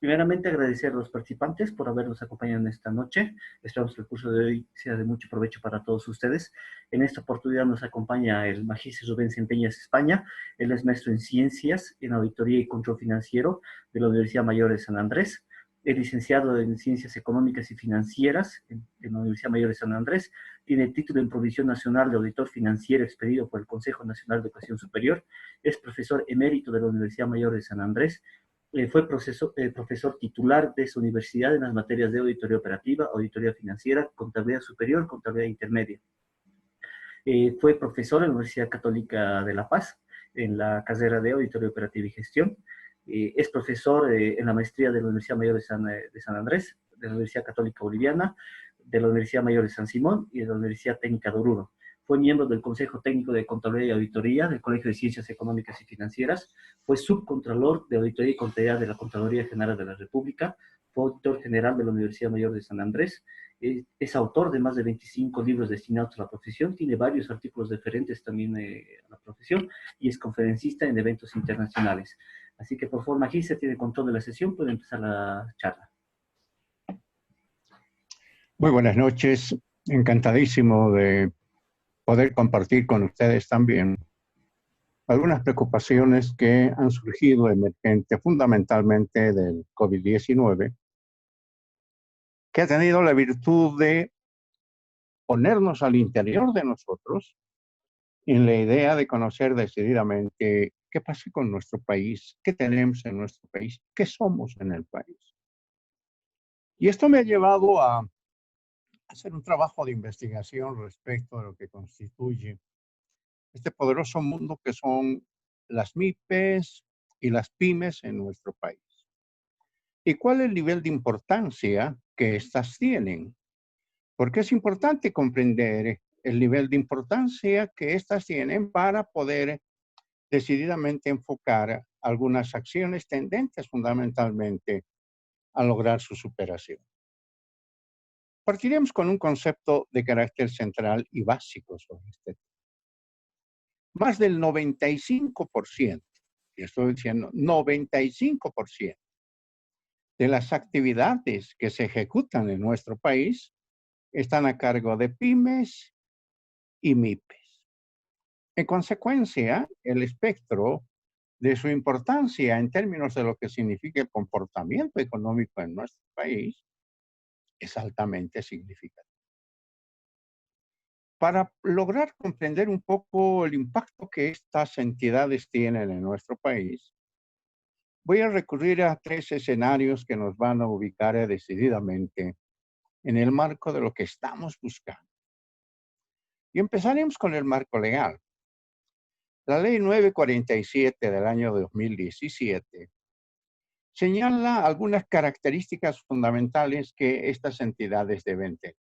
Primeramente, agradecer a los participantes por habernos acompañado en esta noche. Esperamos que el curso de hoy sea de mucho provecho para todos ustedes. En esta oportunidad nos acompaña el magíster Rubén Centeñas España. Él es maestro en Ciencias, en Auditoría y Control Financiero de la Universidad Mayor de San Andrés. Es licenciado en Ciencias Económicas y Financieras en la Universidad Mayor de San Andrés. Tiene título en Provisión Nacional de Auditor Financiero expedido por el Consejo Nacional de Educación Superior. Es profesor emérito de la Universidad Mayor de San Andrés. Fue profesor titular de su universidad en las materias de auditoría operativa, auditoría financiera, contabilidad superior, contabilidad intermedia. Fue profesor en la Universidad Católica de La Paz, en la carrera de auditoría operativa y gestión. Es profesor en la maestría de la Universidad Mayor de San Andrés, de la Universidad Católica Boliviana, de la Universidad Mayor de San Simón y de la Universidad Técnica de Oruro. Fue miembro del Consejo Técnico de Contabilidad y Auditoría del Colegio de Ciencias Económicas y Financieras. Fue subcontralor de Auditoría y Contabilidad de la Contraloría General de la República. Fue auditor general de la Universidad Mayor de San Andrés. Es autor de más de 25 libros destinados a la profesión. Tiene varios artículos referentes también a la profesión y es conferencista en eventos internacionales. Así que, por favor, magíster, tiene control de la sesión. Puede empezar la charla. Muy buenas noches. Encantadísimo de poder compartir con ustedes también algunas preocupaciones que han surgido emergentes fundamentalmente del COVID-19, que ha tenido la virtud de ponernos al interior de nosotros en la idea de conocer decididamente qué pasa con nuestro país, qué tenemos en nuestro país, qué somos en el país. Y esto me ha llevado a hacer un trabajo de investigación respecto a lo que constituye este poderoso mundo que son las MIPES y las pymes en nuestro país. ¿Y cuál es el nivel de importancia que éstas tienen? Porque es importante comprender el nivel de importancia que éstas tienen para poder decididamente enfocar algunas acciones tendentes fundamentalmente a lograr su superación. Partiremos con un concepto de carácter central y básico sobre este tema. Más del 95%, y estoy diciendo 95%, de las actividades que se ejecutan en nuestro país están a cargo de pymes y MIPES. En consecuencia, el espectro de su importancia en términos de lo que significa el comportamiento económico en nuestro país es altamente significativo. Para lograr comprender un poco el impacto que estas entidades tienen en nuestro país, voy a recurrir a tres escenarios que nos van a ubicar decididamente en el marco de lo que estamos buscando. Y empezaremos con el marco legal. La Ley 947 del año 2017 señala algunas características fundamentales que estas entidades deben tener.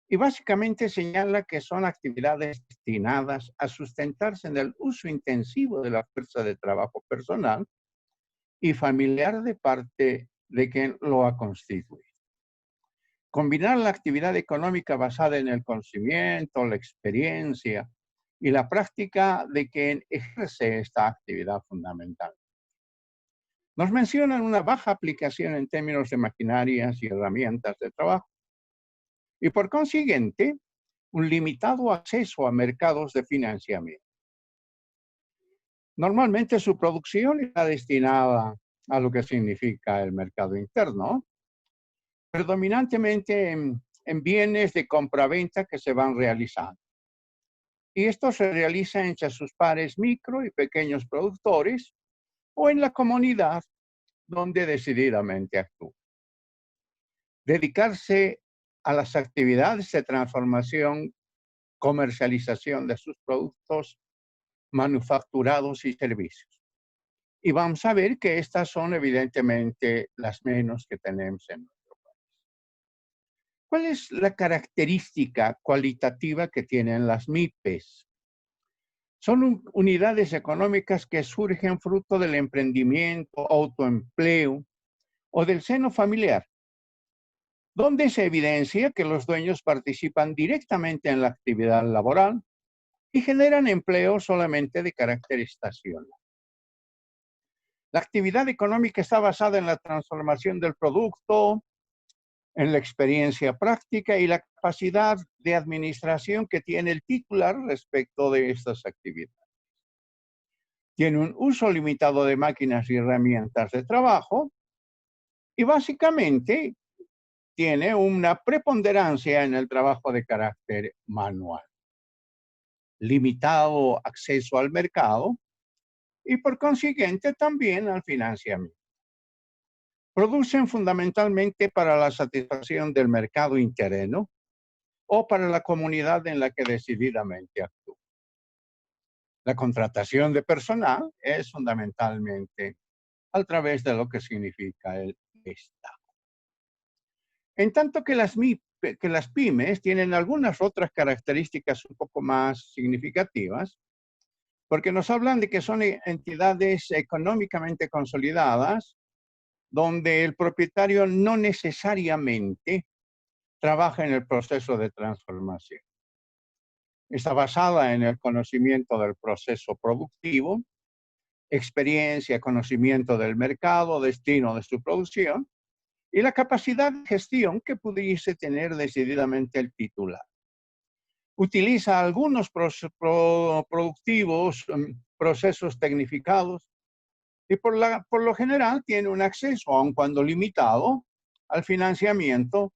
Y básicamente señala que son actividades destinadas a sustentarse en el uso intensivo de la fuerza de trabajo personal y familiar de parte de quien lo ha constituido. Combinar la actividad económica basada en el conocimiento, la experiencia y la práctica de quien ejerce esta actividad fundamental. Nos mencionan una baja aplicación en términos de maquinarias y herramientas de trabajo y por consiguiente un limitado acceso a mercados de financiamiento. Normalmente su producción está destinada a lo que significa el mercado interno, predominantemente en bienes de compraventa que se van realizando. Y esto se realiza entre sus pares micro y pequeños productores o en la comunidad donde decididamente actúa. Dedicarse a las actividades de transformación, comercialización de sus productos manufacturados y servicios. Y vamos a ver que estas son evidentemente las menos que tenemos en nuestro país. ¿Cuál es la característica cualitativa que tienen las MIPES? Son unidades económicas que surgen fruto del emprendimiento, autoempleo o del seno familiar, donde se evidencia que los dueños participan directamente en la actividad laboral y generan empleo solamente de carácter estacional. La actividad económica está basada en la transformación del producto, en la experiencia práctica y la capacidad de administración que tiene el titular respecto de estas actividades. Tiene un uso limitado de máquinas y herramientas de trabajo y básicamente tiene una preponderancia en el trabajo de carácter manual, limitado acceso al mercado y por consiguiente también al financiamiento. Producen fundamentalmente para la satisfacción del mercado interno o para la comunidad en la que decididamente actúa. La contratación de personal es fundamentalmente a través de lo que significa el Estado. En tanto que las pymes tienen algunas otras características un poco más significativas, porque nos hablan de que son entidades económicamente consolidadas, donde el propietario no necesariamente trabaja en el proceso de transformación. Está basada en el conocimiento del proceso productivo, experiencia, conocimiento del mercado, destino de su producción y la capacidad de gestión que pudiese tener decididamente el titular. Utiliza algunos productivos, procesos tecnificados y por lo general tiene un acceso, aun cuando limitado, al financiamiento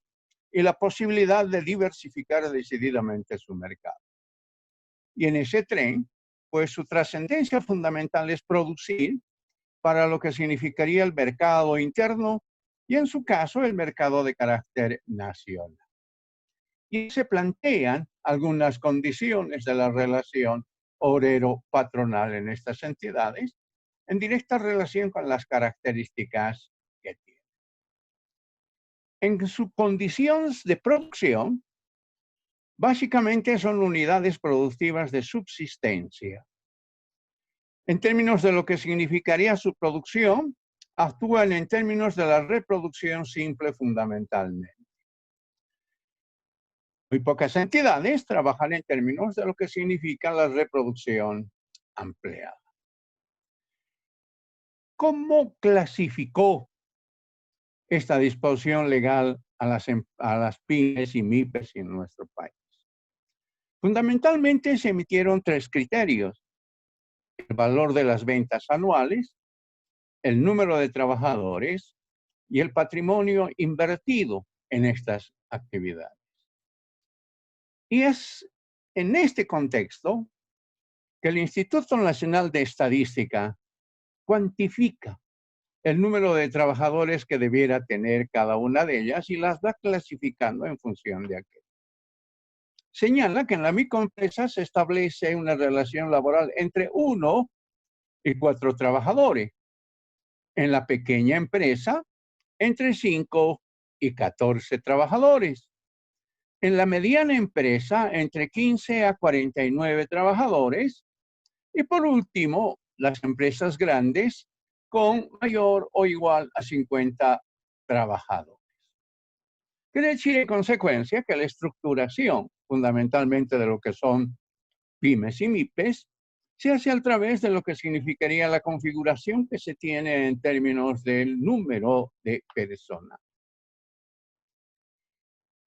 y la posibilidad de diversificar decididamente su mercado. Y en ese tren, pues su trascendencia fundamental es producir para lo que significaría el mercado interno y en su caso el mercado de carácter nacional. Y se plantean algunas condiciones de la relación obrero-patronal en estas entidades en directa relación con las características que tienen. En sus condiciones de producción, básicamente son unidades productivas de subsistencia. En términos de lo que significaría su producción, actúan en términos de la reproducción simple fundamentalmente. Muy pocas entidades trabajan en términos de lo que significa la reproducción ampliada. ¿Cómo clasificó esta disposición legal a las pymes y MIPES en nuestro país? Fundamentalmente se emitieron 3 criterios: el valor de las ventas anuales, el número de trabajadores y el patrimonio invertido en estas actividades. Y es en este contexto que el Instituto Nacional de Estadística cuantifica el número de trabajadores que debiera tener cada una de ellas y las va clasificando en función de aquello. Señala que en la microempresa se establece una relación laboral entre 1 y 4 trabajadores. En la pequeña empresa, entre 5 y 14 trabajadores. En la mediana empresa, entre 15 a 49 trabajadores. Y por último, las empresas grandes con mayor o igual a 50 trabajadores. Quiere decir en consecuencia que la estructuración, fundamentalmente de lo que son pymes y MIPES, se hace a través de lo que significaría la configuración que se tiene en términos del número de personas.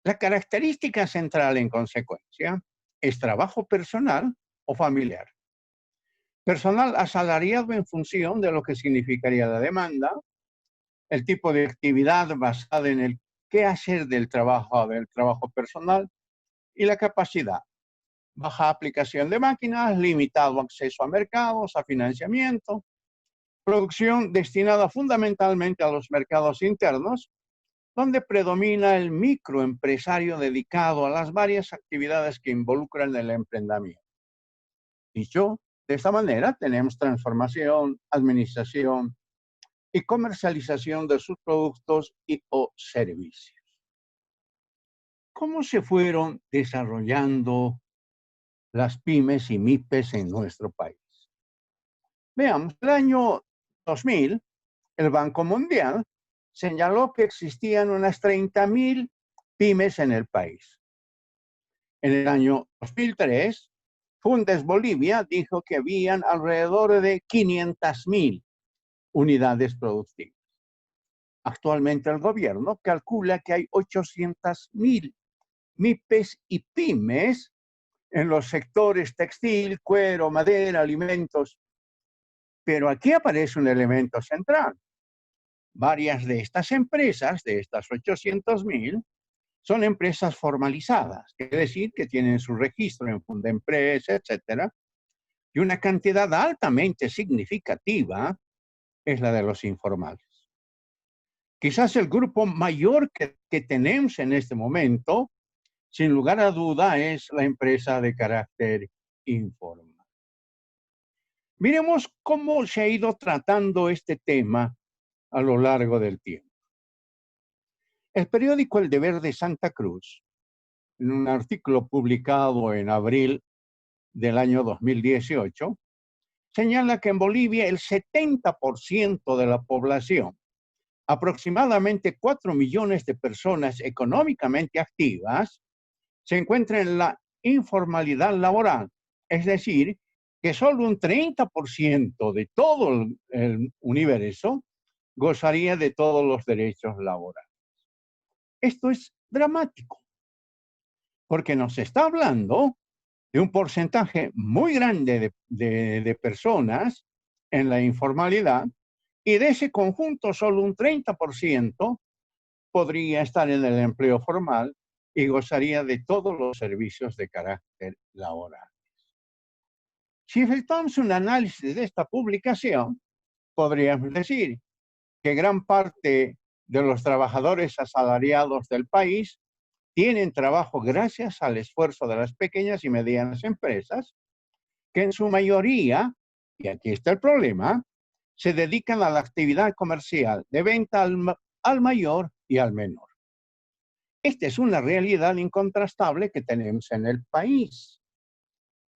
La característica central, en consecuencia, es trabajo personal o familiar. Personal asalariado en función de lo que significaría la demanda, el tipo de actividad basada en el quehacer del trabajo personal y la capacidad. Baja aplicación de máquinas, limitado acceso a mercados, a financiamiento, producción destinada fundamentalmente a los mercados internos, donde predomina el microempresario dedicado a las varias actividades que involucran el emprendimiento. Dicho de esta manera, tenemos transformación, administración y comercialización de sus productos o servicios. ¿Cómo se fueron desarrollando las pymes y MIPES en nuestro país? Veamos, el año 2000, el Banco Mundial señaló que existían unas 30.000 pymes en el país. En el año 2003, Fundes Bolivia dijo que habían alrededor de 500.000 unidades productivas. Actualmente el gobierno calcula que hay 800.000 MIPES y pymes en los sectores textil, cuero, madera, alimentos. Pero aquí aparece un elemento central. Varias de estas empresas, de estas 800.000, son empresas formalizadas, quiere decir que tienen su registro en Fundempresa, etcétera, y una cantidad altamente significativa es la de los informales. Quizás el grupo mayor que tenemos en este momento, sin lugar a duda, es la empresa de carácter informal. Miremos cómo se ha ido tratando este tema a lo largo del tiempo. El periódico El Deber de Santa Cruz, en un artículo publicado en abril del año 2018, señala que en Bolivia el 70% de la población, aproximadamente 4 millones de personas económicamente activas, se encuentra en la informalidad laboral, es decir, que solo un 30% de todo el universo gozaría de todos los derechos laborales. Esto es dramático, porque nos está hablando de un porcentaje muy grande de personas en la informalidad, y de ese conjunto solo un 30% podría estar en el empleo formal y gozaría de todos los servicios de carácter laboral. Si efectuamos un análisis de esta publicación, podríamos decir que gran parte de los trabajadores asalariados del país tienen trabajo gracias al esfuerzo de las pequeñas y medianas empresas, que en su mayoría, y aquí está el problema, se dedican a la actividad comercial de venta al mayor y al menor. Esta es una realidad incontrastable que tenemos en el país.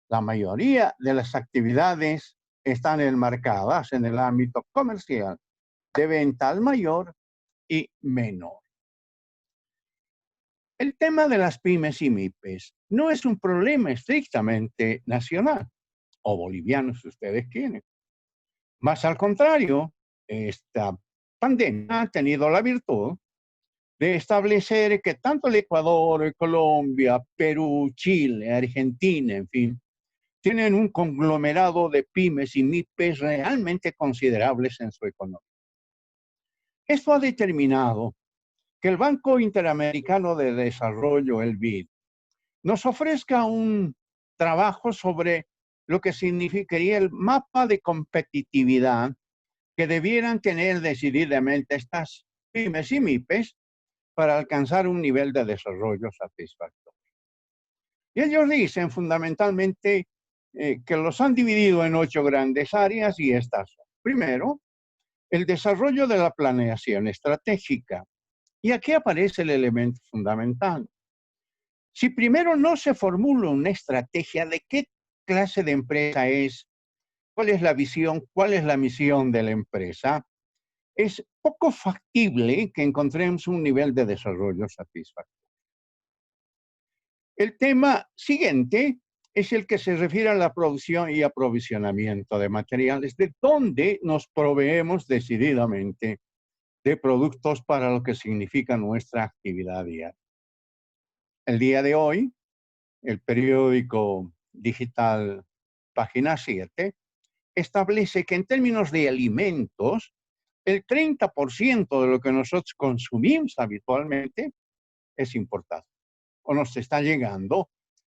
La mayoría de las actividades están enmarcadas en el ámbito comercial de venta al mayor y menor. El tema de las pymes y MIPES no es un problema estrictamente nacional o boliviano, si ustedes quieren. Más al contrario, esta pandemia ha tenido la virtud de establecer que tanto el Ecuador, Colombia, Perú, Chile, Argentina, en fin, tienen un conglomerado de pymes y MIPES realmente considerables en su economía. Esto ha determinado que el Banco Interamericano de Desarrollo, el BID, nos ofrezca un trabajo sobre lo que significaría el mapa de competitividad que debieran tener decididamente estas pymes y MIPES para alcanzar un nivel de desarrollo satisfactorio. Y ellos dicen fundamentalmente que los han dividido en 8 grandes áreas, y estas son: primero, el desarrollo de la planeación estratégica. Y aquí aparece el elemento fundamental. Si primero no se formula una estrategia de qué clase de empresa es, cuál es la visión, cuál es la misión de la empresa, es poco factible que encontremos un nivel de desarrollo satisfactorio. El tema siguiente es el que se refiere a la producción y aprovisionamiento de materiales, de dónde nos proveemos decididamente de productos para lo que significa nuestra actividad diaria. El día de hoy, el periódico digital Página 7 establece que en términos de alimentos, el 30% de lo que nosotros consumimos habitualmente es importado o nos está llegando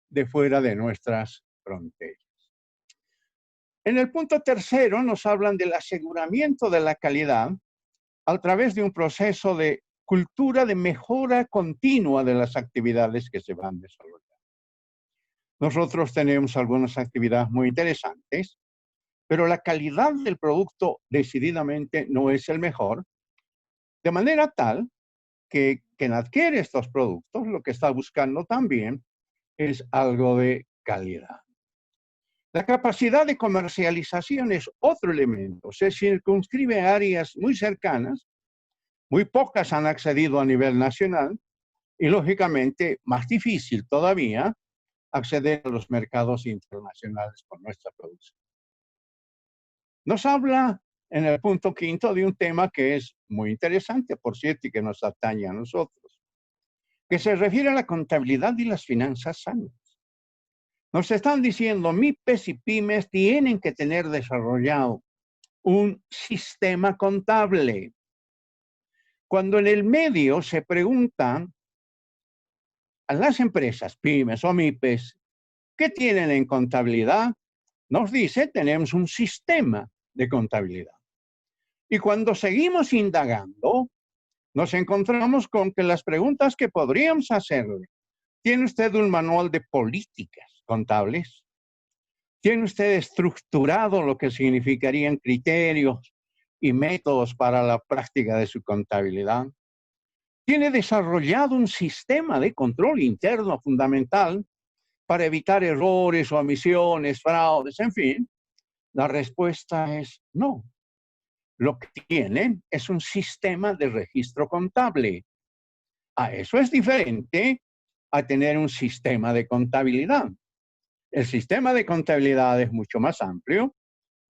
de fuera de nuestras fronteras. En el punto tercero nos hablan del aseguramiento de la calidad a través de un proceso de cultura de mejora continua de las actividades que se van desarrollando. Nosotros tenemos algunas actividades muy interesantes, pero la calidad del producto decididamente no es el mejor, de manera tal que quien adquiere estos productos lo que está buscando también es algo de calidad. La capacidad de comercialización es otro elemento. Se circunscribe a áreas muy cercanas, muy pocas han accedido a nivel nacional y, lógicamente, más difícil todavía acceder a los mercados internacionales con nuestra producción. Nos habla en el punto quinto de un tema que es muy interesante, por cierto, y que nos atañe a nosotros, que se refiere a la contabilidad y las finanzas sanas. Nos están diciendo, MIPES y pymes tienen que tener desarrollado un sistema contable. Cuando en el medio se preguntan a las empresas, pymes o MIPES, ¿qué tienen en contabilidad? Nos dice, tenemos un sistema de contabilidad. Y cuando seguimos indagando, nos encontramos con que las preguntas que podríamos hacerle, ¿tiene usted un manual de políticas contables? ¿Tiene usted estructurado lo que significarían criterios y métodos para la práctica de su contabilidad? ¿Tiene desarrollado un sistema de control interno fundamental para evitar errores o omisiones, fraudes, en fin? La respuesta es no. Lo que tienen es un sistema de registro contable. Eso es diferente a tener un sistema de contabilidad. El sistema de contabilidad es mucho más amplio,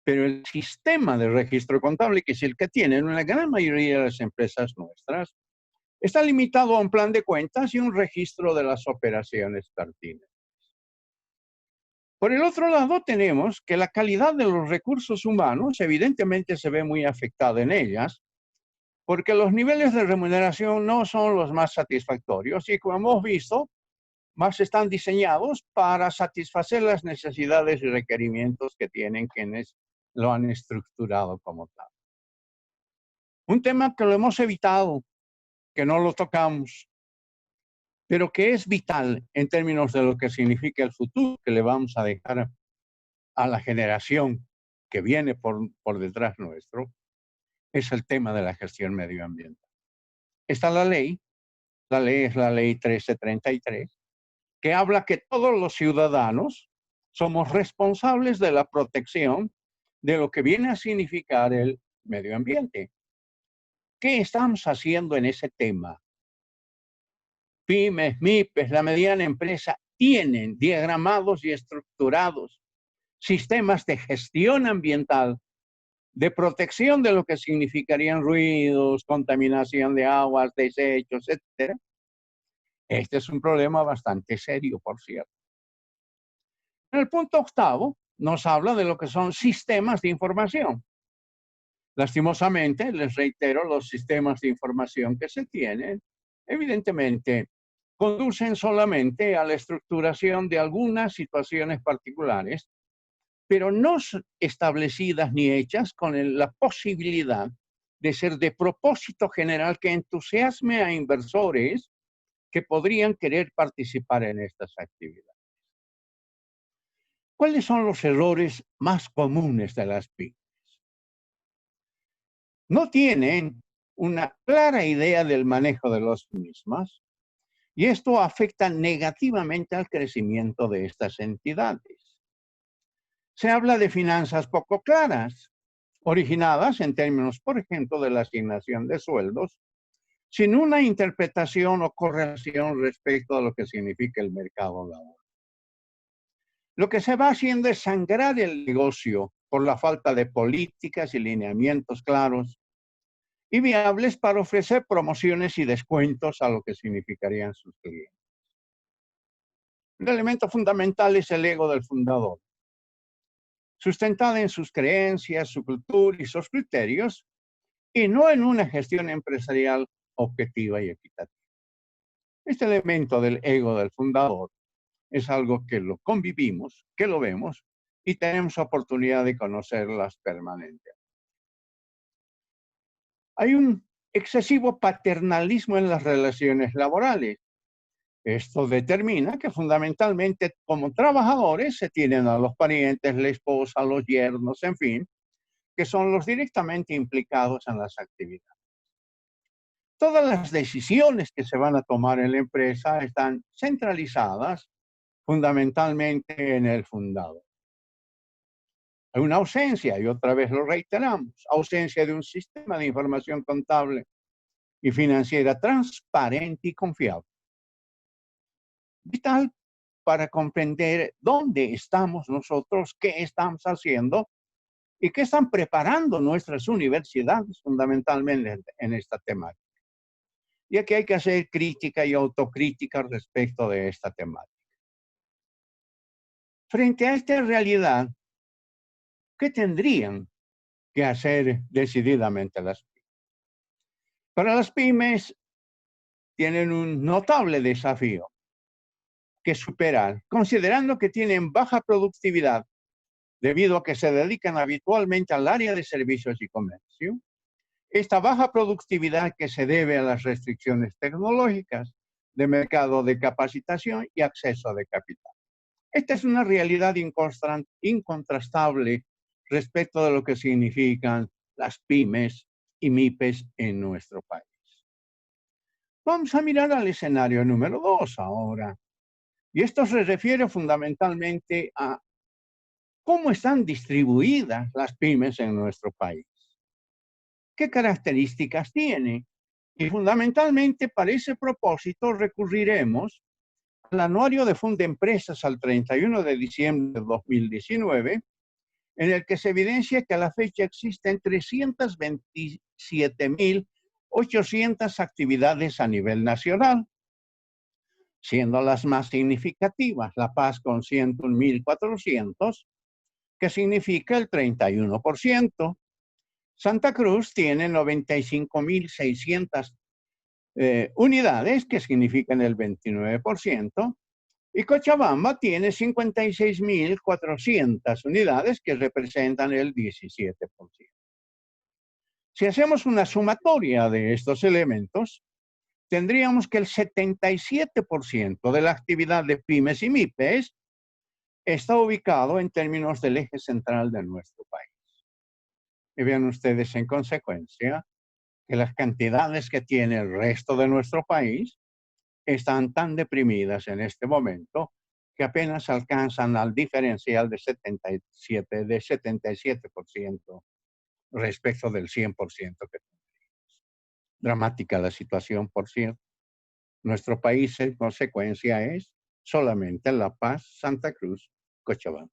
pero el sistema de registro contable, que es el que tienen una gran mayoría de las empresas nuestras, está limitado a un plan de cuentas y un registro de las operaciones pertinentes. Por el otro lado, tenemos que la calidad de los recursos humanos evidentemente se ve muy afectada en ellas, porque los niveles de remuneración no son los más satisfactorios y, como hemos visto, más están diseñados para satisfacer las necesidades y requerimientos que tienen quienes lo han estructurado como tal. Un tema que lo hemos evitado, que no lo tocamos, pero que es vital en términos de lo que significa el futuro que le vamos a dejar a la generación que viene por detrás nuestro, es el tema de la gestión medioambiental. Está la ley es la ley 1333, que habla que todos los ciudadanos somos responsables de la protección de lo que viene a significar el medio ambiente. ¿Qué estamos haciendo en ese tema? Pymes, MIPES, la mediana empresa tienen diagramados y estructurados sistemas de gestión ambiental, de protección de lo que significarían ruidos, contaminación de aguas, desechos, etc. Este es un problema bastante serio, por cierto. En el punto octavo nos habla de lo que son sistemas de información. Lastimosamente, les reitero, los sistemas de información que se tienen, evidentemente, conducen solamente a la estructuración de algunas situaciones particulares, pero no establecidas ni hechas con la posibilidad de ser de propósito general que entusiasme a inversores que podrían querer participar en estas actividades. ¿Cuáles son los errores más comunes de las pymes? No tienen una clara idea del manejo de las mismas y esto afecta negativamente al crecimiento de estas entidades. Se habla de finanzas poco claras, originadas en términos, por ejemplo, de la asignación de sueldos, sin una interpretación o correlación respecto a lo que significa el mercado laboral. Lo que se va haciendo es sangrar el negocio por la falta de políticas y lineamientos claros y viables para ofrecer promociones y descuentos a lo que significarían sus clientes. Un elemento fundamental es el ego del fundador, sustentada en sus creencias, su cultura y sus criterios, y no en una gestión empresarial objetiva y equitativa. Este elemento del ego del fundador es algo que lo convivimos, que lo vemos y tenemos oportunidad de conocerlas permanentemente. Hay un excesivo paternalismo en las relaciones laborales. Esto determina que fundamentalmente como trabajadores se tienen a los parientes, la esposa, los yernos, en fin, que son los directamente implicados en las actividades. Todas las decisiones que se van a tomar en la empresa están centralizadas fundamentalmente en el fundador. Hay una ausencia, y otra vez lo reiteramos, ausencia de un sistema de información contable y financiera transparente y confiable. Vital para comprender dónde estamos nosotros, qué estamos haciendo y que están preparando nuestras universidades fundamentalmente en esta temática. Y aquí hay que hacer crítica y autocrítica respecto de esta temática. Frente a esta realidad, ¿qué tendrían que hacer decididamente las pymes? Para las pymes tienen un notable desafío que superar, considerando que tienen baja productividad debido a que se dedican habitualmente al área de servicios y comercio. Esta baja productividad que se debe a las restricciones tecnológicas de mercado de capacitación y acceso de capital. Esta es una realidad incontrastable respecto de lo que significan las pymes y MIPES en nuestro país. Vamos a mirar al escenario número 2 ahora. Y esto se refiere fundamentalmente a cómo están distribuidas las pymes en nuestro país. ¿Qué características tiene? Y fundamentalmente para ese propósito recurriremos al anuario de Fundempresas al 31 de diciembre de 2019, en el que se evidencia que a la fecha existen 327.800 actividades a nivel nacional, siendo las más significativas La Paz con 101.400, que significa el 31%. Santa Cruz tiene 95.600 unidades, que significan el 29%, y Cochabamba tiene 56.400 unidades, que representan el 17%. Si hacemos una sumatoria de estos elementos, tendríamos que el 77% de la actividad de pymes y MIPES está ubicado en términos del eje central de nuestro país. Y vean ustedes en consecuencia que las cantidades que tiene el resto de nuestro país están tan deprimidas en este momento que apenas alcanzan al diferencial de 77% respecto del 100% que tenemos. Dramática la situación, por cierto. Nuestro país en consecuencia es solamente La Paz, Santa Cruz, Cochabamba.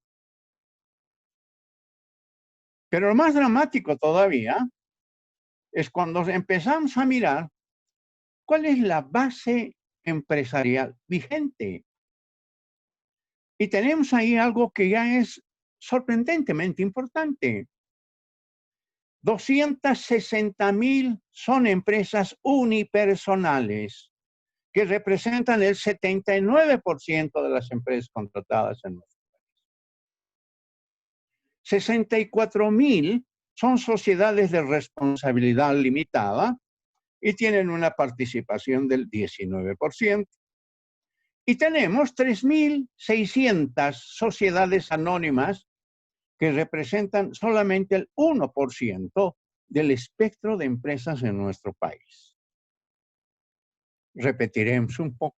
Pero lo más dramático todavía es cuando empezamos a mirar cuál es la base empresarial vigente. Y tenemos ahí algo que ya es sorprendentemente importante. 260.000 son empresas unipersonales, que representan el 79% de las empresas contratadas en nuestro país. 64.000 son sociedades de responsabilidad limitada y tienen una participación del 19%. Y tenemos 3.600 sociedades anónimas que representan solamente el 1% del espectro de empresas en nuestro país. Repetiremos un poco.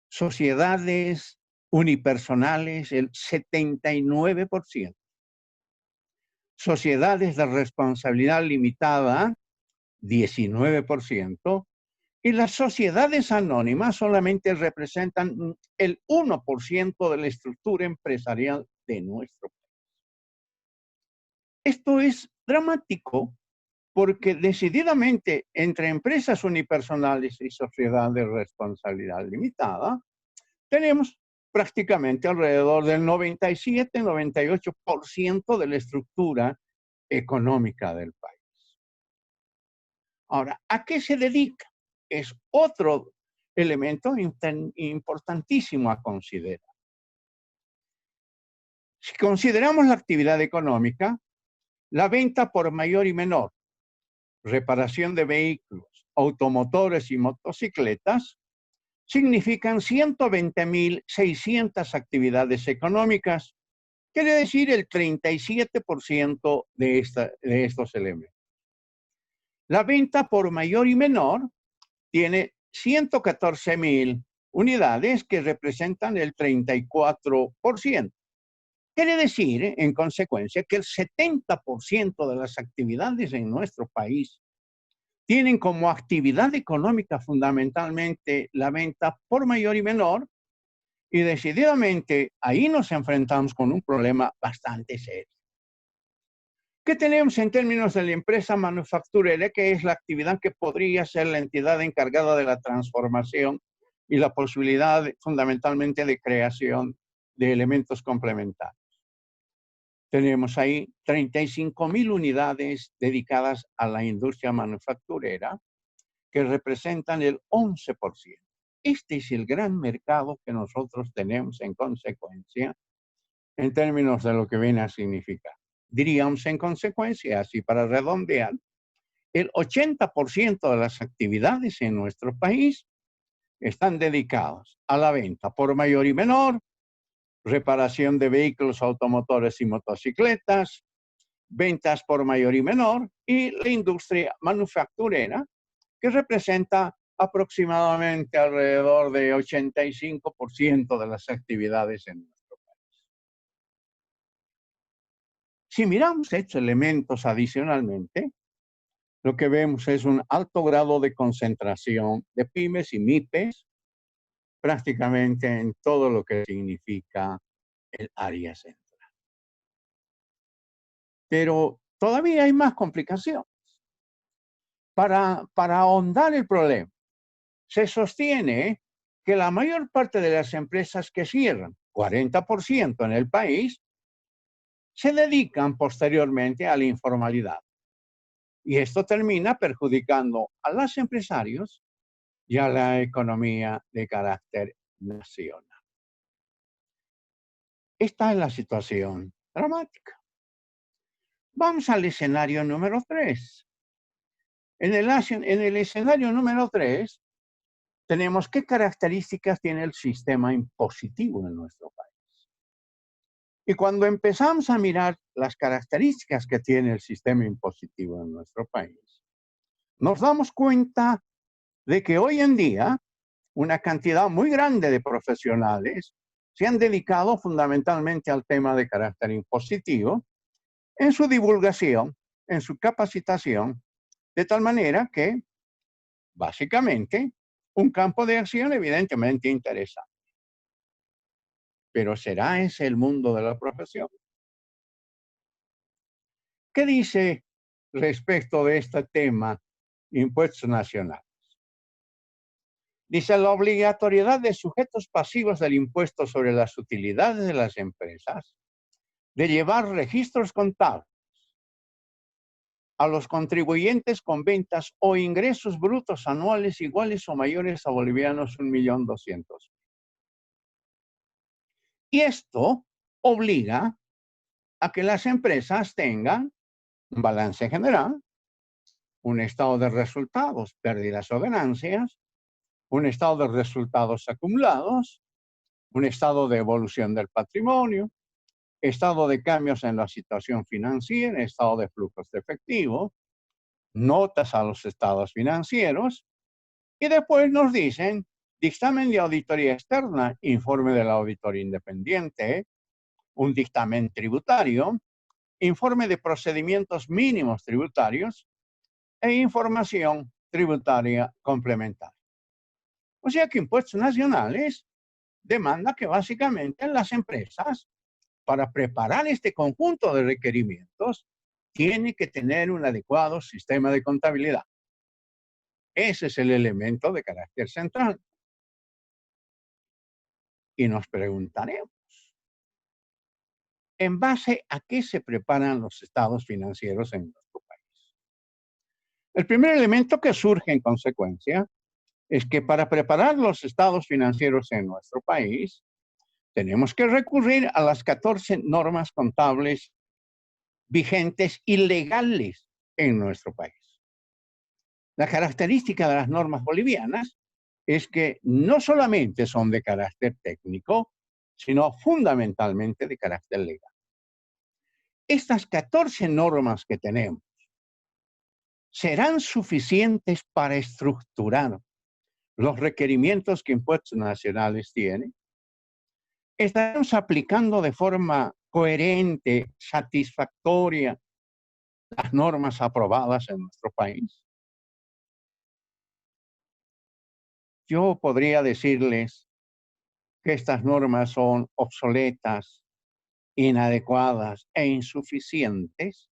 Sociedades unipersonales, el 79%. Sociedades de responsabilidad limitada, 19%. Y las sociedades anónimas solamente representan el 1% de la estructura empresarial de nuestro país. Esto es dramático porque decididamente entre empresas unipersonales y sociedades de responsabilidad limitada tenemos prácticamente alrededor del 97-98% de la estructura económica del país. Ahora, ¿a qué se dedica? Es otro elemento importantísimo a considerar. Si consideramos la actividad económica, la venta por mayor y menor, reparación de vehículos, automotores y motocicletas, significan 120.600 actividades económicas, quiere decir el 37% de estos elementos. La venta por mayor y menor tiene 114.000 unidades que representan el 34%. Quiere decir, en consecuencia, que el 70% de las actividades en nuestro país tienen como actividad económica fundamentalmente la venta por mayor y menor, y decididamente ahí nos enfrentamos con un problema bastante serio. ¿Qué tenemos en términos de la empresa manufacturera, que es la actividad que podría ser la entidad encargada de la transformación y la posibilidad fundamentalmente de creación de elementos complementarios? Tenemos ahí 35.000 unidades dedicadas a la industria manufacturera, que representan el 11%. Este es el gran mercado que nosotros tenemos en consecuencia en términos de lo que viene a significar. Diríamos en consecuencia, así para redondear, el 80% de las actividades en nuestro país están dedicadas a la venta por mayor y menor, reparación de vehículos automotores y motocicletas, ventas por mayor y menor, y la industria manufacturera, que representa aproximadamente alrededor de 85% de las actividades en nuestro país. Si miramos estos elementos adicionalmente, lo que vemos es un alto grado de concentración de pymes y MIPES prácticamente en todo lo que significa el área central. Pero todavía hay más complicaciones. Para ahondar el problema, se sostiene que la mayor parte de las empresas que cierran, 40% en el país, se dedican posteriormente a la informalidad. Y esto termina perjudicando a los empresarios y a la economía de carácter nacional. Esta es la situación dramática. Vamos al escenario número 3. En el escenario número 3, tenemos qué características tiene el sistema impositivo en nuestro país. Y cuando empezamos a mirar las características que tiene el sistema impositivo en nuestro país, nos damos cuenta de que hoy en día una cantidad muy grande de profesionales se han dedicado fundamentalmente al tema de carácter impositivo en su divulgación, en su capacitación, de tal manera que, básicamente, un campo de acción evidentemente interesante. Pero ¿será ese el mundo de la profesión? ¿Qué dice respecto de este tema impuestos nacionales? Dice, la obligatoriedad de sujetos pasivos del impuesto sobre las utilidades de las empresas de llevar registros contables a los contribuyentes con ventas o ingresos brutos anuales iguales o mayores a bolivianos 1.200.000. Y esto obliga a que las empresas tengan un balance general, un estado de resultados, pérdidas o ganancias, un estado de resultados acumulados, un estado de evolución del patrimonio, estado de cambios en la situación financiera, estado de flujos de efectivo, notas a los estados financieros, y después nos dicen dictamen de auditoría externa, informe del auditor independiente, un dictamen tributario, informe de procedimientos mínimos tributarios e información tributaria complementaria. O sea que Impuestos Nacionales demanda que básicamente las empresas, para preparar este conjunto de requerimientos, tienen que tener un adecuado sistema de contabilidad. Ese es el elemento de carácter central. Y nos preguntaremos, ¿en base a qué se preparan los estados financieros en nuestro país? El primer elemento que surge en consecuencia es que para preparar los estados financieros en nuestro país, tenemos que recurrir a las 14 normas contables vigentes y legales en nuestro país. La característica de las normas bolivianas es que no solamente son de carácter técnico, sino fundamentalmente de carácter legal. Estas 14 normas que tenemos serán suficientes para estructurar los requerimientos que Impuestos Nacionales tiene. ¿Estaremos aplicando de forma coherente, satisfactoria, las normas aprobadas en nuestro país? Yo podría decirles que estas normas son obsoletas, inadecuadas e insuficientes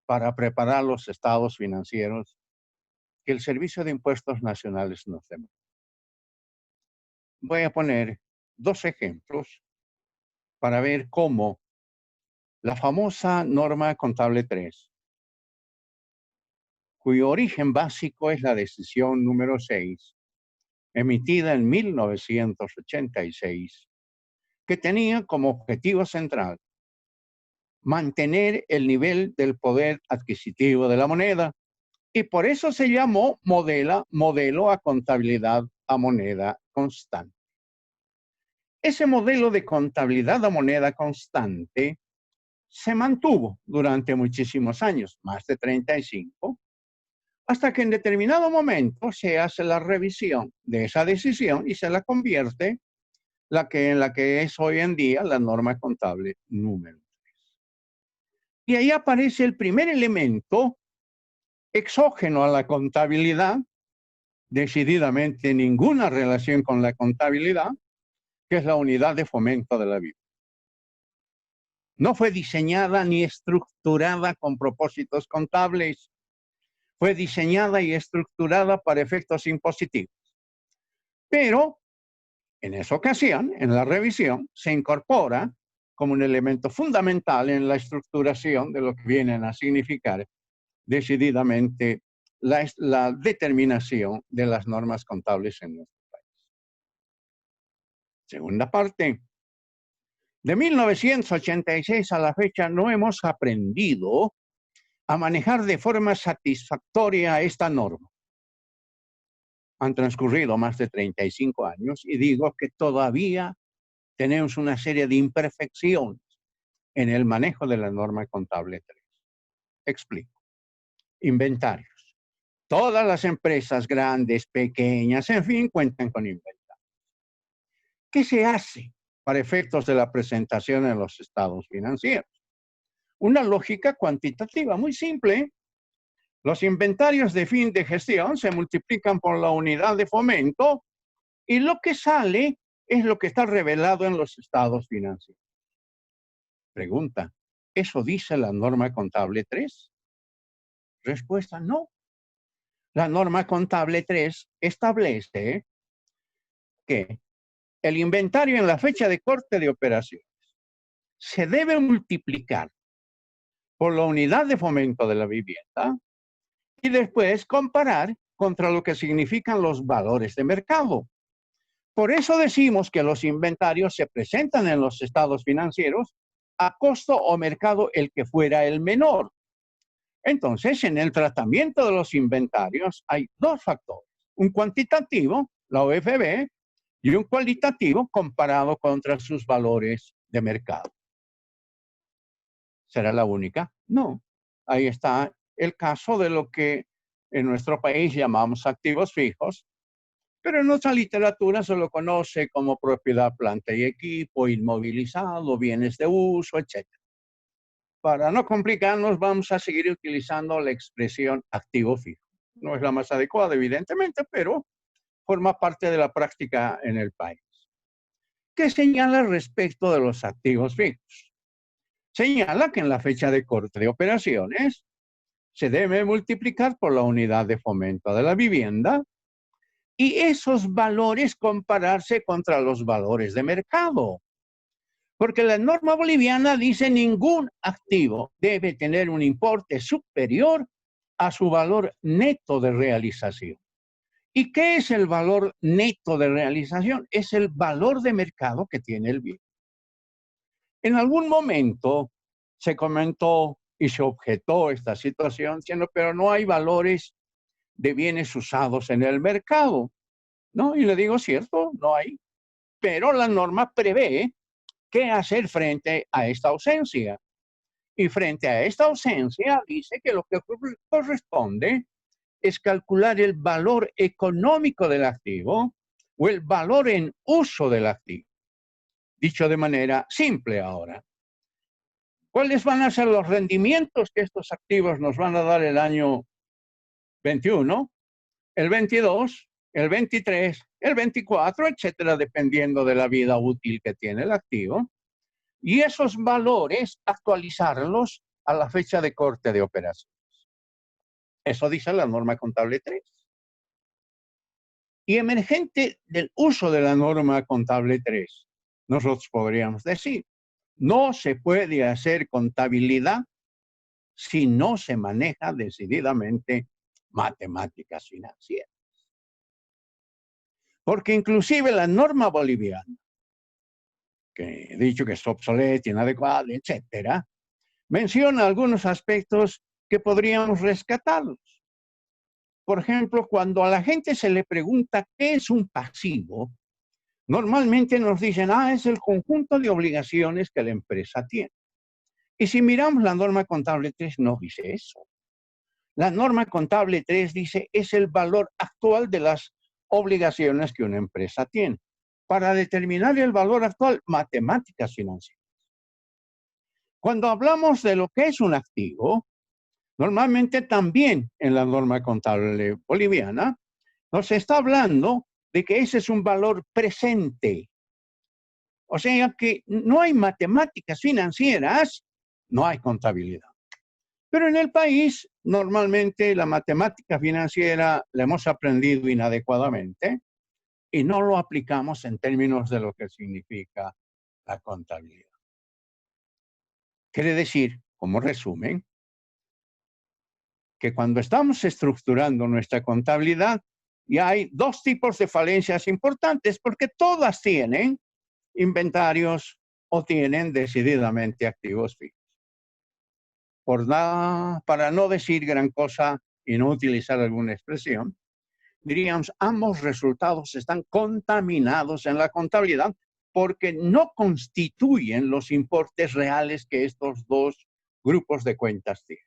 para preparar los estados financieros que el Servicio de Impuestos Nacionales nos demanda. Voy a poner dos ejemplos para ver cómo la famosa norma contable 3, cuyo origen básico es la decisión número 6, emitida en 1986, que tenía como objetivo central mantener el nivel del poder adquisitivo de la moneda, y por eso se llamó modelo a contabilidad a moneda constante. Ese modelo de contabilidad a moneda constante se mantuvo durante muchísimos años, más de 35, hasta que en determinado momento se hace la revisión de esa decisión y se la convierte en la que es hoy en día la norma contable número 3. Y ahí aparece el primer elemento exógeno a la contabilidad, decididamente ninguna relación con la contabilidad, que es la unidad de fomento de la vida. No fue diseñada ni estructurada con propósitos contables, fue diseñada y estructurada para efectos impositivos. Pero en esa ocasión, en la revisión, se incorpora como un elemento fundamental en la estructuración de lo que vienen a significar decididamente la determinación de las normas contables en nuestro país. Segunda parte. De 1986 a la fecha no hemos aprendido a manejar de forma satisfactoria esta norma. Han transcurrido más de 35 años y digo que todavía tenemos una serie de imperfecciones en el manejo de la norma contable 3. Explico. Inventarios. Todas las empresas grandes, pequeñas, en fin, cuentan con inventarios. ¿Qué se hace para efectos de la presentación en los estados financieros? Una lógica cuantitativa muy simple. Los inventarios de fin de gestión se multiplican por la unidad de fomento y lo que sale es lo que está revelado en los estados financieros. Pregunta, ¿eso dice la norma contable 3? Respuesta, no. La norma contable 3 establece que el inventario en la fecha de corte de operaciones se debe multiplicar por la unidad de fomento de la vivienda y después comparar contra lo que significan los valores de mercado. Por eso decimos que los inventarios se presentan en los estados financieros a costo o mercado el que fuera el menor. Entonces, en el tratamiento de los inventarios hay dos factores. Un cuantitativo, la OFB, y un cualitativo comparado contra sus valores de mercado. ¿Será la única? No. Ahí está el caso de lo que en nuestro país llamamos activos fijos, pero en nuestra literatura se lo conoce como propiedad, planta y equipo, inmovilizado, bienes de uso, etc. Para no complicarnos, vamos a seguir utilizando la expresión activo fijo. No es la más adecuada, evidentemente, pero forma parte de la práctica en el país. ¿Qué señala respecto de los activos fijos? Señala que en la fecha de corte de operaciones se debe multiplicar por la unidad de fomento de la vivienda y esos valores compararse contra los valores de mercado. Porque la norma boliviana dice ningún activo debe tener un importe superior a su valor neto de realización. ¿Y qué es el valor neto de realización? Es el valor de mercado que tiene el bien. En algún momento se comentó y se objetó esta situación diciendo, pero no hay valores de bienes usados en el mercado. ¿No? Y le digo, cierto, no hay. Pero la norma prevé qué hacer frente a esta ausencia. Y frente a esta ausencia dice que lo que corresponde es calcular el valor económico del activo o el valor en uso del activo. Dicho de manera simple ahora, ¿cuáles van a ser los rendimientos que estos activos nos van a dar el año 21, el 22, el 23, el 24, etcétera, dependiendo de la vida útil que tiene el activo? Y esos valores actualizarlos a la fecha de corte de operaciones. Eso dice la norma contable 3. Y emergente del uso de la norma contable 3, nosotros podríamos decir, no se puede hacer contabilidad si no se maneja decididamente matemáticas financieras. Porque inclusive la norma boliviana, que he dicho que es obsoleta, inadecuada, etcétera, menciona algunos aspectos que podríamos rescatarlos. Por ejemplo, cuando a la gente se le pregunta qué es un pasivo, normalmente nos dicen, es el conjunto de obligaciones que la empresa tiene. Y si miramos la norma contable 3, no dice eso. La norma contable 3 dice, es el valor actual de las obligaciones que una empresa tiene. Para determinar el valor actual, matemáticas financieras. Cuando hablamos de lo que es un activo, normalmente también en la norma contable boliviana, nos está hablando de que ese es un valor presente. O sea que no hay matemáticas financieras, no hay contabilidad. Pero en el país, normalmente la matemática financiera la hemos aprendido inadecuadamente y no lo aplicamos en términos de lo que significa la contabilidad. Quiere decir, como resumen, que cuando estamos estructurando nuestra contabilidad, ya hay dos tipos de falencias importantes porque todas tienen inventarios o tienen decididamente activos fijos. Para no decir gran cosa y no utilizar alguna expresión, diríamos, ambos resultados están contaminados en la contabilidad porque no constituyen los importes reales que estos dos grupos de cuentas tienen.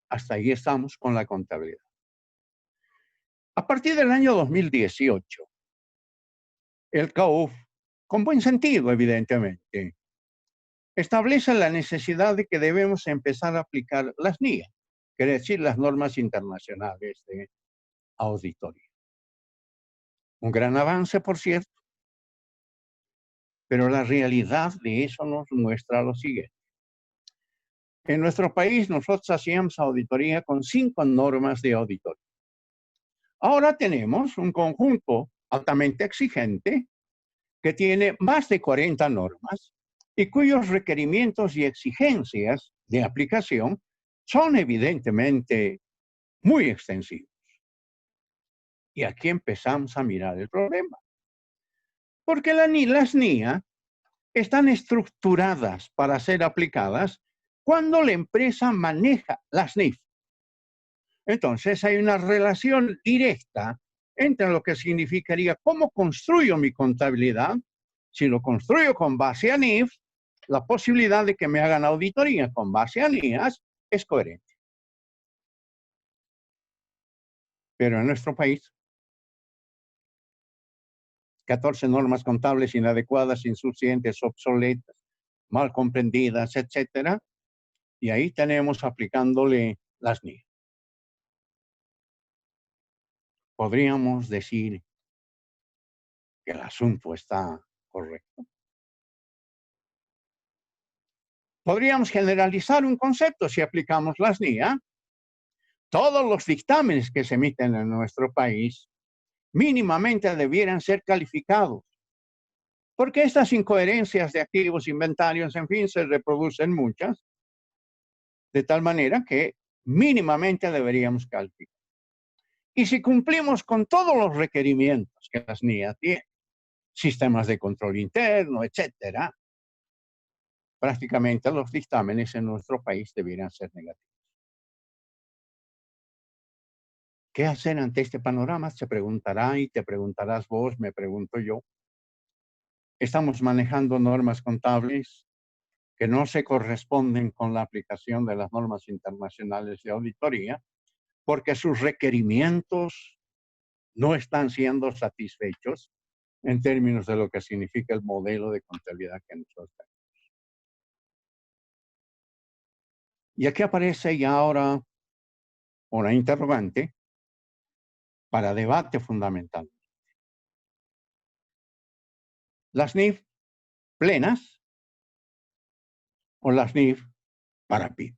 Hasta ahí estamos con la contabilidad. A partir del año 2018, el CAUF, con buen sentido, evidentemente, establece la necesidad de que debemos empezar a aplicar las NIA, quiere decir las normas internacionales de auditoría. Un gran avance, por cierto, pero la realidad de eso nos muestra lo siguiente. En nuestro país nosotros hacíamos auditoría con 5 normas de auditoría. Ahora tenemos un conjunto altamente exigente que tiene más de 40 normas y cuyos requerimientos y exigencias de aplicación son evidentemente muy extensivos. Y aquí empezamos a mirar el problema. Porque las NIA están estructuradas para ser aplicadas cuando la empresa maneja las NIF. Entonces hay una relación directa entre lo que significaría cómo construyo mi contabilidad. Si lo construyo con base a NIF, la posibilidad de que me hagan auditoría con base a NIAS es coherente. Pero en nuestro país, 14 normas contables inadecuadas, insuficientes, obsoletas, mal comprendidas, etcétera, y ahí tenemos aplicándole las NIF. Podríamos decir que el asunto está correcto. Podríamos generalizar un concepto si aplicamos las NIA. Todos los dictámenes que se emiten en nuestro país mínimamente debieran ser calificados, porque estas incoherencias de activos, inventarios, en fin, se reproducen muchas, de tal manera que mínimamente deberíamos calificar. Y si cumplimos con todos los requerimientos que las NIA tienen, sistemas de control interno, etcétera, prácticamente los dictámenes en nuestro país debieran ser negativos. ¿Qué hacer ante este panorama? Se preguntará y te preguntarás vos, me pregunto yo. Estamos manejando normas contables que no se corresponden con la aplicación de las normas internacionales de auditoría porque sus requerimientos no están siendo satisfechos en términos de lo que significa el modelo de contabilidad que nosotros tenemos. Y aquí aparece ya ahora una interrogante para debate fundamental. ¿Las NIF plenas o las NIF para pymes.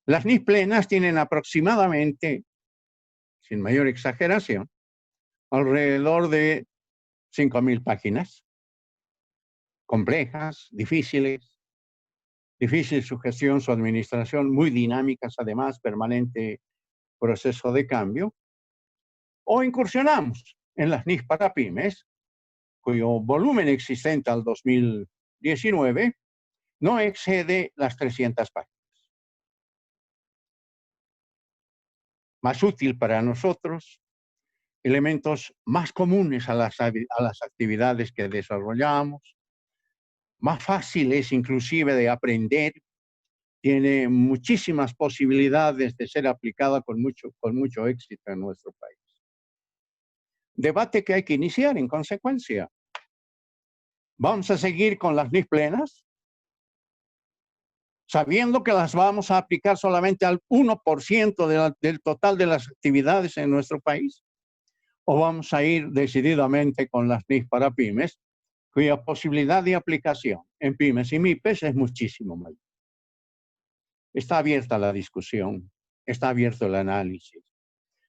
Las NIS plenas tienen aproximadamente, sin mayor exageración, alrededor de 5.000 páginas, complejas, difíciles, difícil su gestión, su administración, muy dinámicas, además, permanente proceso de cambio, o incursionamos en las NIS para pymes, cuyo volumen existente al 2019 no excede las 300 páginas. Más útil para nosotros, elementos más comunes a las actividades que desarrollamos, más fáciles inclusive de aprender, tiene muchísimas posibilidades de ser aplicada con mucho éxito en nuestro país. Debate que hay que iniciar en consecuencia. ¿Vamos a seguir con las NIS plenas? Sabiendo que las vamos a aplicar solamente al 1% del total de las actividades en nuestro país. ¿O vamos a ir decididamente con las NIS para pymes, cuya posibilidad de aplicación en pymes y MIPES es muchísimo mayor? Está abierta la discusión, está abierto el análisis.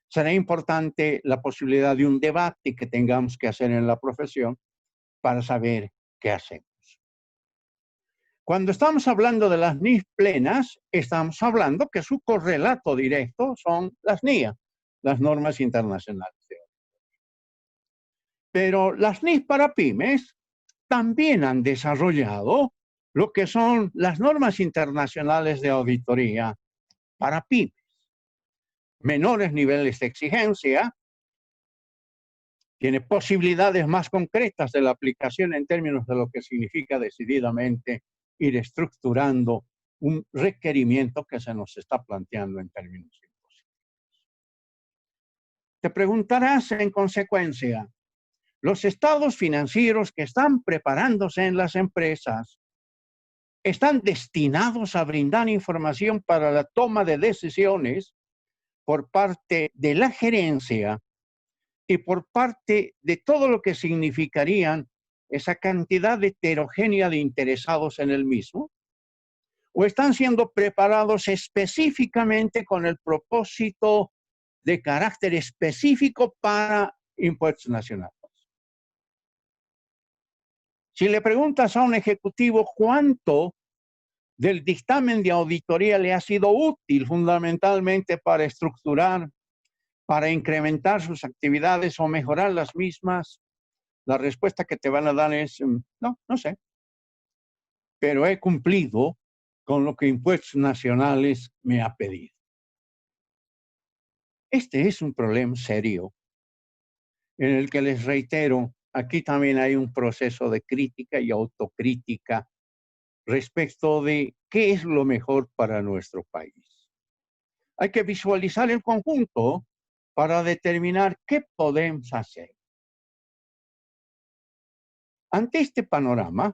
Será importante la posibilidad de un debate que tengamos que hacer en la profesión para saber qué hacemos. Cuando estamos hablando de las NIS plenas, estamos hablando que su correlato directo son las NIA, las normas internacionales. Pero las NIS para pymes también han desarrollado lo que son las normas internacionales de auditoría para pymes. Menores niveles de exigencia, tiene posibilidades más concretas de la aplicación en términos de lo que significa decididamente ir estructurando un requerimiento que se nos está planteando en términos impositivos. Te preguntarás en consecuencia, los estados financieros que están preparándose en las empresas están destinados a brindar información para la toma de decisiones por parte de la gerencia y por parte de todo lo que significarían esa cantidad heterogénea de interesados en el mismo, o están siendo preparados específicamente con el propósito de carácter específico para impuestos nacionales. Si le preguntas a un ejecutivo cuánto del dictamen de auditoría le ha sido útil fundamentalmente para estructurar, para incrementar sus actividades o mejorar las mismas, la respuesta que te van a dar es, no sé. Pero he cumplido con lo que Impuestos Nacionales me ha pedido. Este es un problema serio en el que les reitero, aquí también hay un proceso de crítica y autocrítica respecto de qué es lo mejor para nuestro país. Hay que visualizar el conjunto para determinar qué podemos hacer. Ante este panorama,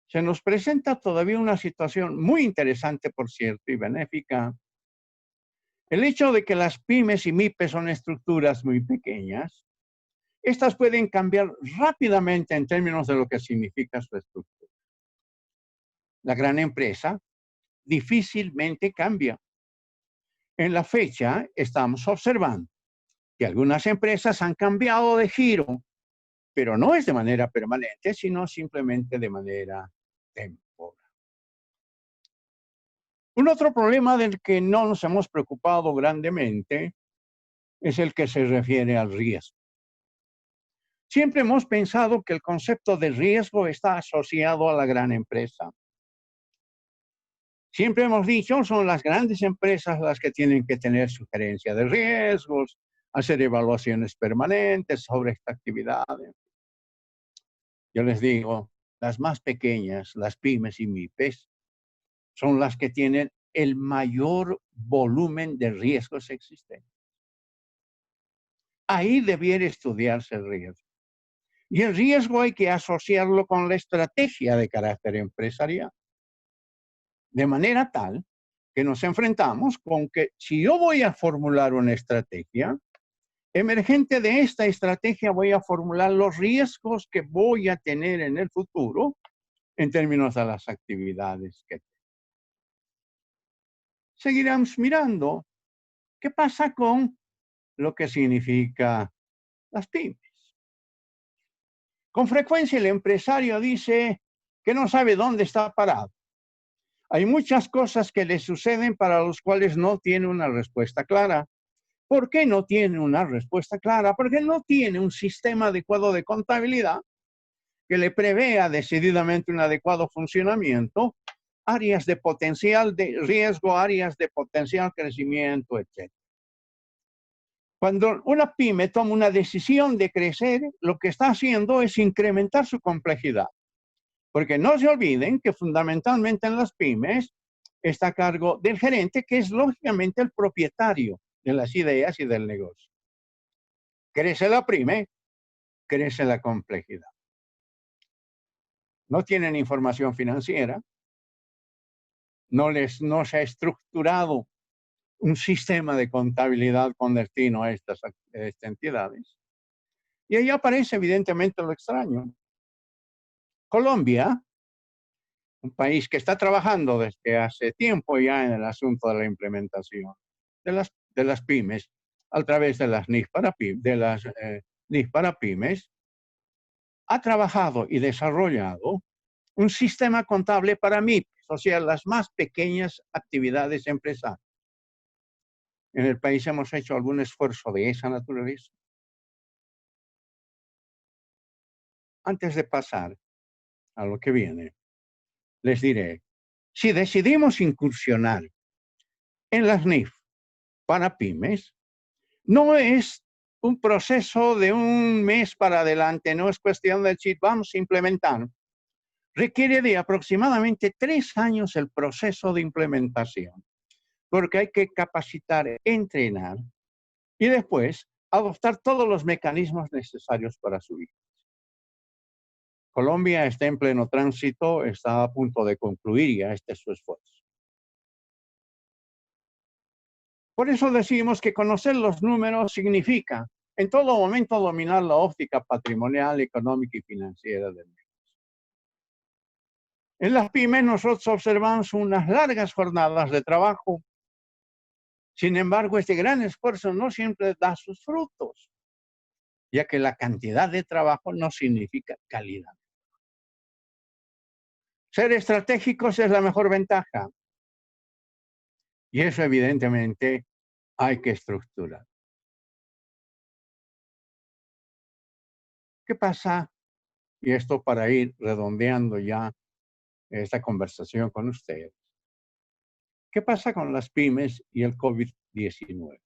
se nos presenta todavía una situación muy interesante, por cierto, y benéfica. El hecho de que las pymes y MIPES son estructuras muy pequeñas, estas pueden cambiar rápidamente en términos de lo que significa su estructura. La gran empresa difícilmente cambia. En la fecha estamos observando que algunas empresas han cambiado de giro, pero no es de manera permanente, sino simplemente de manera temporal. Un otro problema del que no nos hemos preocupado grandemente es el que se refiere al riesgo. Siempre hemos pensado que el concepto de riesgo está asociado a la gran empresa. Siempre hemos dicho, son las grandes empresas las que tienen que tener sugerencia de riesgos, hacer evaluaciones permanentes sobre esta actividad. Yo les digo, las más pequeñas, las pymes y MIPES, son las que tienen el mayor volumen de riesgos existentes. Ahí debiera estudiarse el riesgo. Y el riesgo hay que asociarlo con la estrategia de carácter empresarial. De manera tal que nos enfrentamos con que si yo voy a formular una estrategia, emergente de esta estrategia voy a formular los riesgos que voy a tener en el futuro en términos de las actividades que tengo. seguiremos mirando qué pasa con lo que significa las pymes. Con frecuencia el empresario dice que no sabe dónde está parado. Hay muchas cosas que le suceden para las cuales no tiene una respuesta clara. ¿Por qué no tiene una respuesta clara? Porque no tiene un sistema adecuado de contabilidad que le prevea decididamente un adecuado funcionamiento, áreas de potencial de riesgo, áreas de potencial crecimiento, etc. Cuando una pyme toma una decisión de crecer, lo que está haciendo es incrementar su complejidad. Porque no se olviden que fundamentalmente en las pymes está a cargo del gerente, que es lógicamente el propietario de las ideas y del negocio. Crece la pyme, crece la complejidad. No tienen información financiera, no se ha estructurado un sistema de contabilidad con destino a estas entidades. Y ahí aparece evidentemente lo extraño. Colombia, un país que está trabajando desde hace tiempo ya en el asunto de la implementación de las pymes a través de las NIF para pymes, ha trabajado y desarrollado un sistema contable para MIPYMES, o sea, las más pequeñas actividades empresariales. En el país hemos hecho algún esfuerzo de esa naturaleza. Antes de pasar a lo que viene, les diré, si decidimos incursionar en las NIF para pymes, no es un proceso de un mes para adelante, no es cuestión de decir, vamos a implementar. Requiere de aproximadamente 3 años el proceso de implementación, porque hay que capacitar, entrenar y después adoptar todos los mecanismos necesarios para su vida. Colombia está en pleno tránsito, está a punto de concluir ya su esfuerzo. Por eso decimos que conocer los números significa en todo momento dominar la óptica patrimonial, económica y financiera del negocio. En las pymes nosotros observamos unas largas jornadas de trabajo. Sin embargo, este gran esfuerzo no siempre da sus frutos, ya que la cantidad de trabajo no significa calidad. Ser estratégicos es la mejor ventaja. Y eso evidentemente hay que estructurar. ¿Qué pasa? Y esto para ir redondeando ya esta conversación con ustedes. ¿Qué pasa con las pymes y el COVID-19?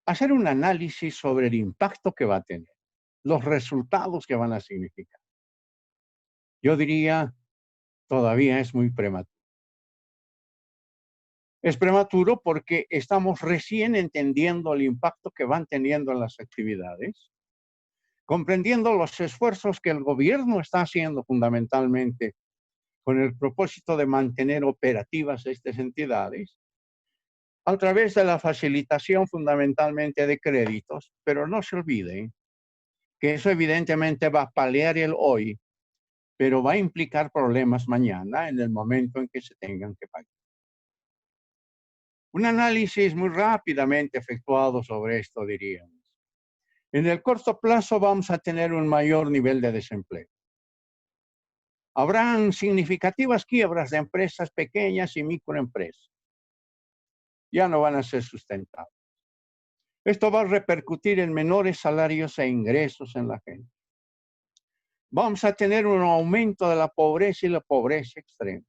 Hacer un análisis sobre el impacto que va a tener, los resultados que van a significar. Yo diría, todavía es muy prematuro. Es prematuro porque estamos recién entendiendo el impacto que van teniendo en las actividades, comprendiendo los esfuerzos que el gobierno está haciendo fundamentalmente con el propósito de mantener operativas estas entidades, a través de la facilitación fundamentalmente de créditos, pero no se olviden que eso evidentemente va a paliar el hoy, pero va a implicar problemas mañana en el momento en que se tengan que pagar. Un análisis muy rápidamente efectuado sobre esto, diríamos. En el corto plazo vamos a tener un mayor nivel de desempleo. Habrán significativas quiebras de empresas pequeñas y microempresas. Ya no van a ser sustentables. Esto va a repercutir en menores salarios e ingresos en la gente. Vamos a tener un aumento de la pobreza y la pobreza extrema.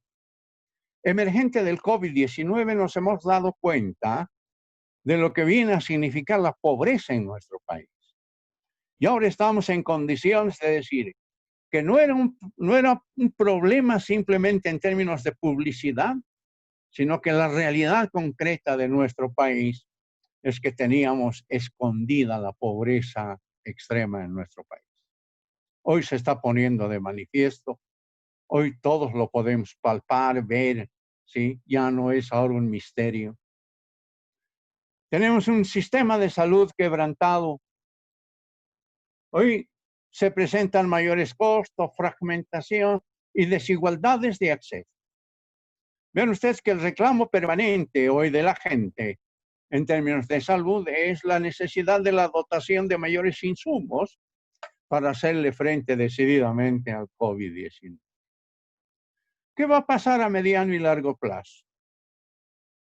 Emergente del COVID-19 nos hemos dado cuenta de lo que viene a significar la pobreza en nuestro país. Y ahora estamos en condiciones de decir que no era un problema simplemente en términos de publicidad, sino que la realidad concreta de nuestro país es que teníamos escondida la pobreza extrema en nuestro país. Hoy se está poniendo de manifiesto, hoy todos lo podemos palpar, ver, ¿sí? Ya no es ahora un misterio. Tenemos un sistema de salud quebrantado. Hoy se presentan mayores costos, fragmentación y desigualdades de acceso. Vean ustedes que el reclamo permanente hoy de la gente en términos de salud es la necesidad de la dotación de mayores insumos para hacerle frente decididamente al COVID-19. ¿Qué va a pasar a mediano y largo plazo?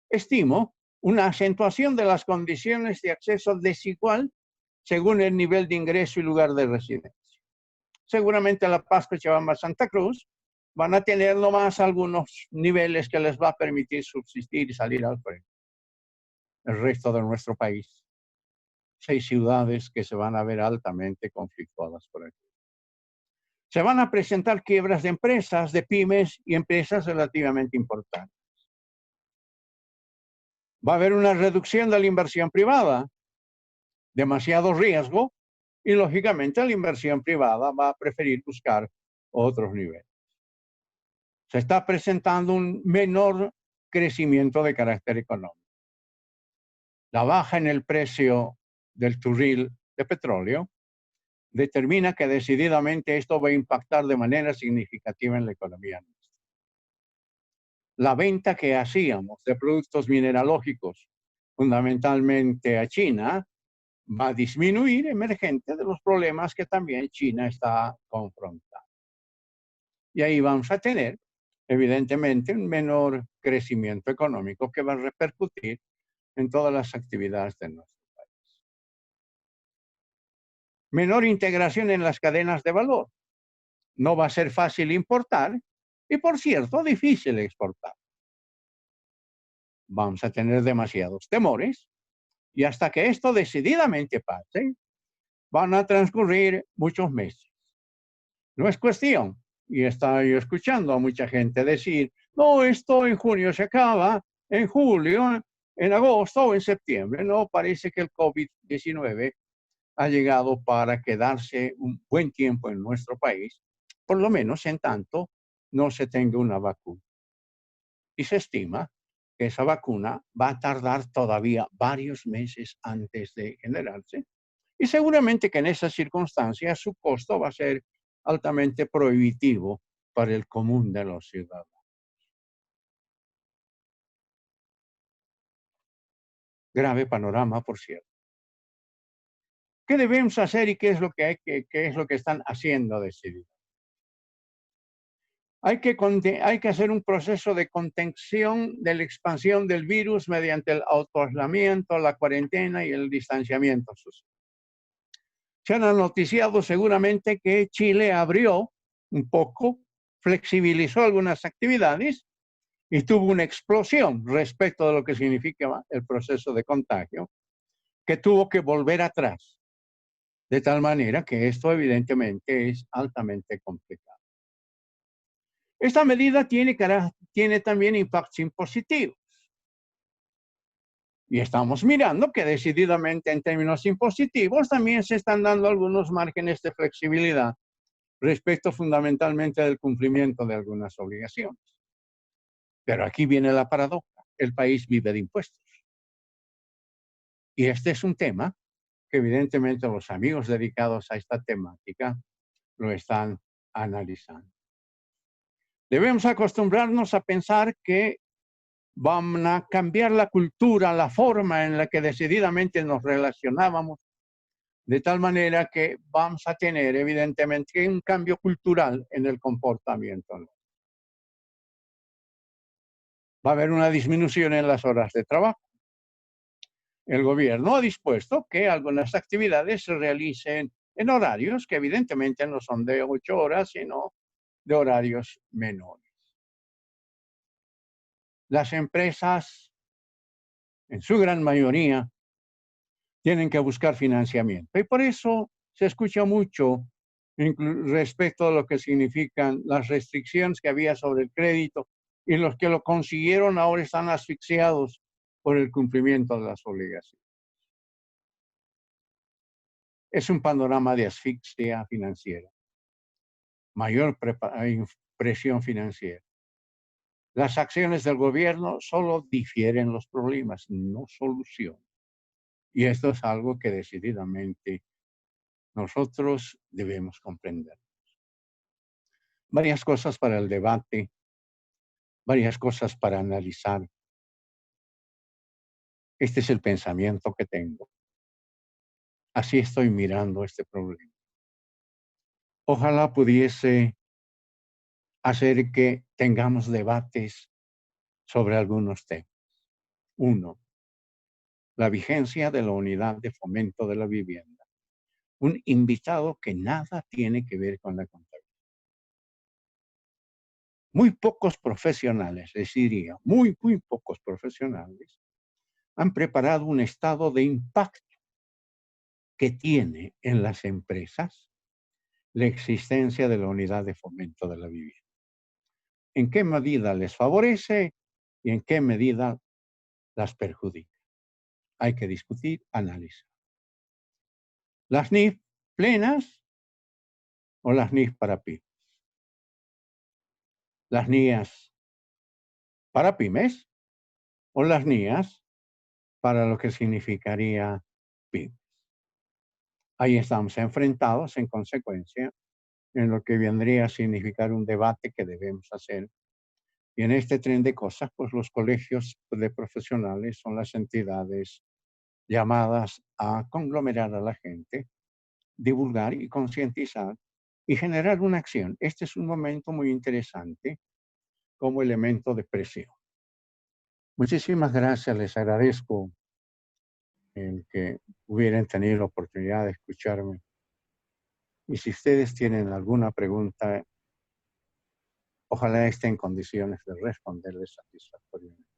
Estimo una acentuación de las condiciones de acceso desigual según el nivel de ingreso y lugar de residencia. Seguramente La Paz, Cochabamba, Santa Cruz van a tener nomás algunos niveles que les va a permitir subsistir y salir al frente. El resto de nuestro país, 6 ciudades que se van a ver altamente conflictuadas por aquí. Se van a presentar quiebras de empresas, de pymes y empresas relativamente importantes. Va a haber una reducción de la inversión privada, demasiado riesgo, y lógicamente la inversión privada va a preferir buscar otros niveles. Se está presentando un menor crecimiento de carácter económico. La baja en el precio del barril de petróleo determina que decididamente esto va a impactar de manera significativa en la economía nuestra. La venta que hacíamos de productos mineralógicos, fundamentalmente a China, va a disminuir emergente de los problemas que también China está confrontando. Y ahí vamos a tener, evidentemente, un menor crecimiento económico que va a repercutir en todas las actividades de nuestro país. Menor integración en las cadenas de valor. No va a ser fácil importar y, por cierto, difícil exportar. Vamos a tener demasiados temores y hasta que esto decididamente pase, van a transcurrir muchos meses. No es cuestión, y estoy escuchando a mucha gente decir, no, esto en junio se acaba, en julio, en agosto o en septiembre. No, parece que el COVID-19 ha llegado para quedarse un buen tiempo en nuestro país, por lo menos en tanto no se tenga una vacuna. Y se estima que esa vacuna va a tardar todavía varios meses antes de generarse. Y seguramente que en esas circunstancias su costo va a ser altamente prohibitivo para el común de los ciudadanos. Grave panorama, por cierto. ¿Qué debemos hacer y qué es lo que qué es lo que están haciendo decidir? Hay que hacer un proceso de contención de la expansión del virus mediante el autoaislamiento, la cuarentena y el distanciamiento social. Se han noticiado seguramente que Chile abrió un poco, flexibilizó algunas actividades y tuvo una explosión respecto de lo que significa el proceso de contagio, que tuvo que volver atrás. De tal manera que esto evidentemente es altamente complicado. Esta medida tiene también impactos impositivos. Y estamos mirando que decididamente en términos impositivos también se están dando algunos márgenes de flexibilidad respecto fundamentalmente del cumplimiento de algunas obligaciones. Pero aquí viene la paradoja. El país vive de impuestos. Y este es un tema que evidentemente los amigos dedicados a esta temática lo están analizando. Debemos acostumbrarnos a pensar que van a cambiar la cultura, la forma en la que decididamente nos relacionábamos, de tal manera que vamos a tener evidentemente un cambio cultural en el comportamiento. Va a haber una disminución en las horas de trabajo. El gobierno ha dispuesto que algunas actividades se realicen en horarios que evidentemente no son de 8 horas, sino de horarios menores. Las empresas, en su gran mayoría, tienen que buscar financiamiento. Y por eso se escucha mucho respecto a lo que significan las restricciones que había sobre el crédito y los que lo consiguieron ahora están asfixiados por el cumplimiento de las obligaciones. Es un panorama de asfixia financiera, mayor presión financiera. Las acciones del gobierno solo difieren los problemas, no solucionan. Y esto es algo que decididamente nosotros debemos comprender. Varias cosas para el debate varias cosas para analizar. Este es el pensamiento que tengo. Así estoy mirando este problema. Ojalá pudiese hacer que tengamos debates sobre algunos temas. Uno, la vigencia de la unidad de fomento de la vivienda. Un invitado que nada tiene que ver con la contabilidad. Muy pocos profesionales, les diría, muy pocos profesionales han preparado un estado de impacto que tiene en las empresas la existencia de la unidad de fomento de la vivienda. ¿En qué medida les favorece y en qué medida las perjudica? Hay que discutir, analizar. ¿Las NIF plenas o las NIF para pymes? ¿Las NIAs para pymes o las NIAs para lo que significaría pymes? Ahí estamos enfrentados, en consecuencia, en lo que vendría a significar un debate que debemos hacer. Y en este tren de cosas, pues los colegios de profesionales son las entidades llamadas a conglomerar a la gente, divulgar y concientizar y generar una acción. Este es un momento muy interesante como elemento de presión. Muchísimas gracias, les agradezco el que hubieran tenido la oportunidad de escucharme. Y si ustedes tienen alguna pregunta, ojalá esté en condiciones de responderles satisfactoriamente.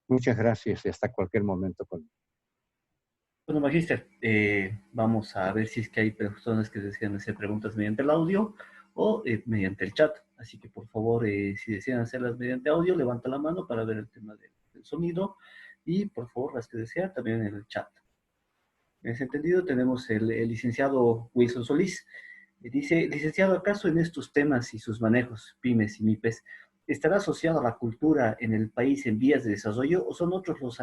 Muchas gracias y hasta cualquier momento conmigo. Bueno, Magíster, vamos a ver si es que hay personas que desean hacer preguntas mediante el audio o mediante el chat. Así que, por favor, si desean hacerlas mediante audio, levanta la mano para ver el tema del sonido y, por favor, las que desean también en el chat. En ese entendido, tenemos el licenciado Wilson Solís. Dice, licenciado, ¿acaso en estos temas y sus manejos, pymes y MIPES, estará asociado a la cultura en el país en vías de desarrollo o son otros los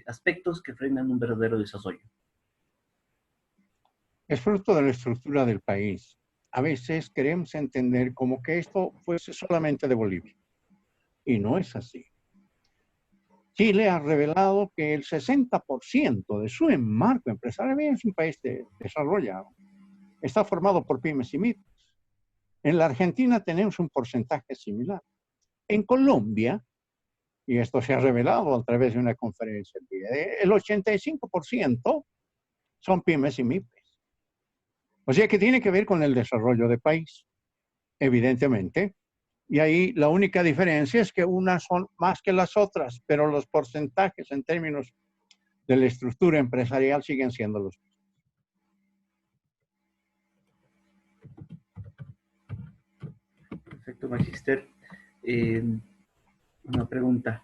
aspectos que frenan un verdadero desarrollo? Es fruto de la estructura del país. A veces queremos entender como que esto fuese solamente de Bolivia. Y no es así. Chile ha revelado que el 60% de su marco empresarial, es un país desarrollado, está formado por pymes y MIPES. En la Argentina tenemos un porcentaje similar. En Colombia, y esto se ha revelado a través de una conferencia, el 85% son pymes y MIPES. O sea que tiene que ver con el desarrollo del país, evidentemente. Y ahí la única diferencia es que unas son más que las otras, pero los porcentajes en términos de la estructura empresarial siguen siendo los mismos. Perfecto, Magister. Una pregunta.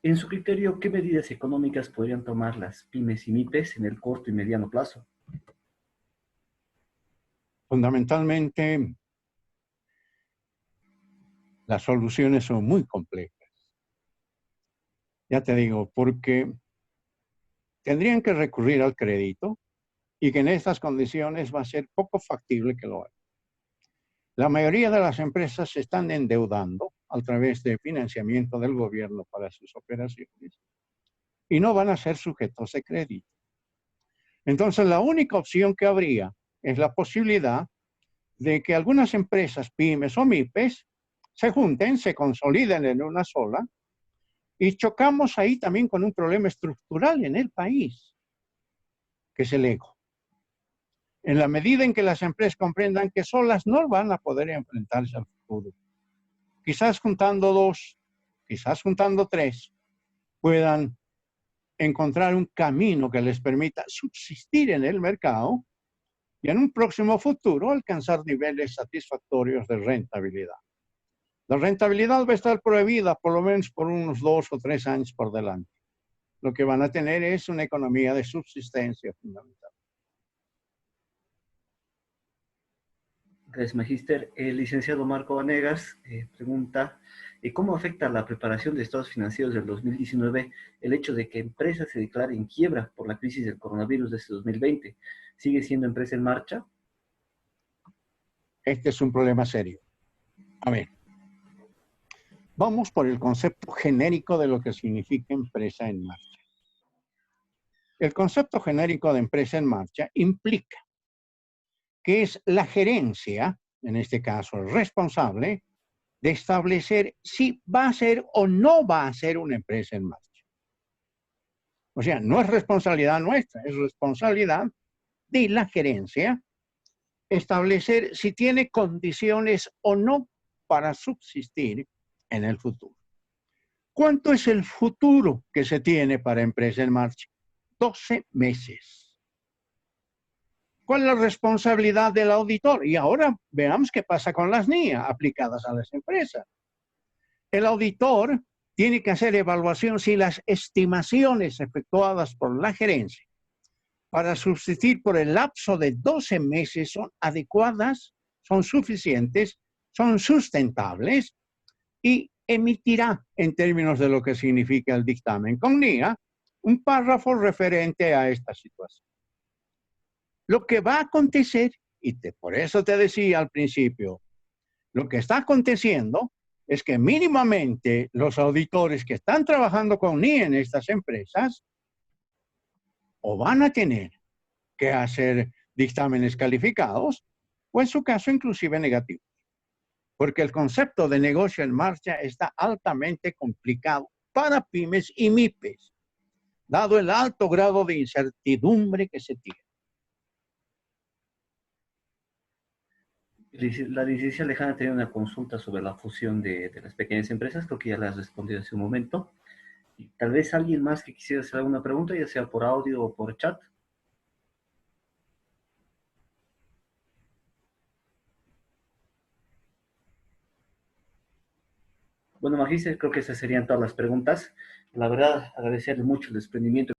En su criterio, ¿qué medidas económicas podrían tomar las pymes y MIPES en el corto y mediano plazo? Fundamentalmente, las soluciones son muy complejas. Ya te digo, porque tendrían que recurrir al crédito y que en estas condiciones va a ser poco factible que lo hagan. La mayoría de las empresas se están endeudando a través de financiamiento del gobierno para sus operaciones y no van a ser sujetos de crédito. Entonces, la única opción que habría es la posibilidad de que algunas empresas, pymes o MIPES, se junten, se consoliden en una sola y chocamos ahí también con un problema estructural en el país, que es el ego. En la medida en que las empresas comprendan que solas no van a poder enfrentarse al futuro, quizás juntando dos, quizás juntando tres, puedan encontrar un camino que les permita subsistir en el mercado y en un próximo futuro alcanzar niveles satisfactorios de rentabilidad. La rentabilidad va a estar prohibida por lo menos por unos 2 o 3 años por delante. Lo que van a tener es una economía de subsistencia fundamental. Gracias, Magíster. El licenciado Marco Vanegas pregunta, ¿cómo afecta la preparación de estados financieros del 2019 el hecho de que empresas se declaren en quiebra por la crisis del coronavirus de este 2020? ¿Sigue siendo empresa en marcha? Este es un problema serio. A ver, Vamos por el concepto genérico de lo que significa empresa en marcha. El concepto genérico de empresa en marcha implica que es la gerencia, en este caso el responsable, de establecer si va a ser o no va a ser una empresa en marcha. O sea, no es responsabilidad nuestra, es responsabilidad de la gerencia establecer si tiene condiciones o no para subsistir en el futuro. ¿Cuánto es el futuro que se tiene para empresa en marcha? 12 meses. ¿Cuál es la responsabilidad del auditor? Y ahora veamos qué pasa con las NIA aplicadas a las empresas. El auditor tiene que hacer evaluación si las estimaciones efectuadas por la gerencia para subsistir por el lapso de 12 meses son adecuadas, son suficientes, son sustentables y emitirá, en términos de lo que significa el dictamen con NIA, un párrafo referente a esta situación. Lo que va a acontecer, y por eso te decía al principio, lo que está aconteciendo es que mínimamente los auditores que están trabajando con NIA en estas empresas o van a tener que hacer dictámenes calificados o en su caso inclusive negativos. Porque el concepto de negocio en marcha está altamente complicado para pymes y MIPES, dado el alto grado de incertidumbre que se tiene. La licenciada Alejandra tenía una consulta sobre la fusión de las pequeñas empresas, creo que ya la has respondido hace un momento. Y tal vez alguien más que quisiera hacer alguna pregunta, ya sea por audio o por chat. Bueno, Magíster, creo que esas serían todas las preguntas. La verdad, agradecerle mucho el desprendimiento